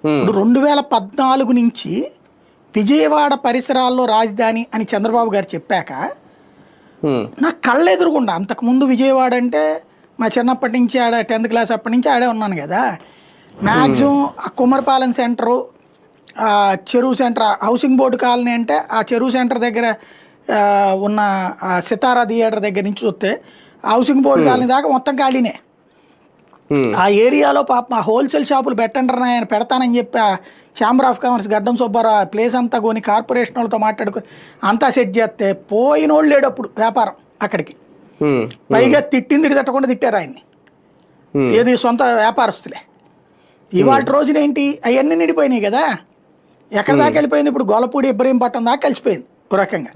ఇప్పుడు 2014 నుంచి విజయవాడ పరిసరాల్లో రాజధాని అని చంద్రబాబు గారు చెప్పాక నాకు కళ్ళు ఎదురుగుండా. అంతకుముందు విజయవాడ అంటే మా చిన్నప్పటి నుంచి ఆడ 10th క్లాస్ అప్పటి నుంచి ఆడే ఉన్నాను కదా. మ్యాక్సిమం ఆ కుమ్మరపాలెం సెంటరు, చెరువు సెంటర్, హౌసింగ్ బోర్డు కాలనీ అంటే ఆ చెరువు సెంటర్ దగ్గర ఉన్న సితారా థియేటర్ దగ్గర నుంచి చూస్తే హౌసింగ్ బోర్డు కాలనీ దాకా మొత్తం ఖాళీనే. ఆ ఏరియాలో పాప ఆ హోల్సేల్ షాపులు పెట్టండి ఆయన పెడతానని చెప్పి ఆ ఛాంబర్ ఆఫ్ కామర్స్ గడ్డం సుబ్బారావు ప్లేస్ అంతా కొని కార్పొరేషన్ వాళ్ళతో మాట్లాడుకొని అంతా సెట్ చేస్తే పోయినోళ్ళు లేడు అప్పుడు వ్యాపారం అక్కడికి. పైగా తిట్టింది తిట్టకుండా తిట్టారు ఆయన్ని, ఏది సొంత వ్యాపారస్తులే. ఇవాళ రోజున ఏంటి అవన్నీ నిండిపోయినాయి కదా. ఎక్కడ దాకా వెళ్ళిపోయింది ఇప్పుడు గొల్లపూడి ఇబ్రహీంపట్నం దాకా కలిసిపోయింది ఒక రకంగా.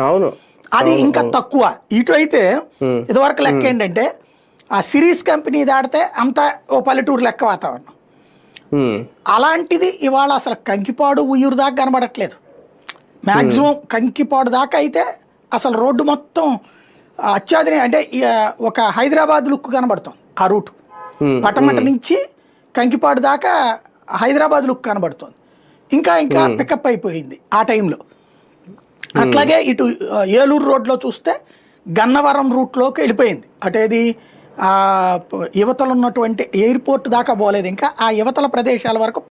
అది ఇంకా తక్కువ. ఇటు అయితే ఇదివరకు లెక్క ఏంటంటే ఆ సిరీస్ కంపెనీ దాటితే అంతా ఓ పల్లెటూరు లెక్క వాతావరణం. అలాంటిది ఇవాళ అసలు కంకిపాడు ఉయ్యూరు దాకా కనబడట్లేదు. మ్యాక్సిమం కంకిపాడు దాకా అయితే అసలు రోడ్డు మొత్తం అత్యాధునిక అంటే ఒక హైదరాబాద్ లుక్ కనబడుతుంది ఆ రూట్. పట్టమట నుంచి కంకిపాడు దాకా హైదరాబాద్ లుక్ కనబడుతుంది. ఇంకా పికప్ అయిపోయింది ఆ టైంలో. అట్లాగే ఇటు ఏలూరు రోడ్లో చూస్తే గన్నవరం రూట్లోకి వెళ్ళిపోయింది. అటేది యువతలు ఉన్నటువంటి ఎయిర్పోర్ట్ దాకా పోలేదు, ఇంకా ఆ యువతల ప్రదేశాల వరకు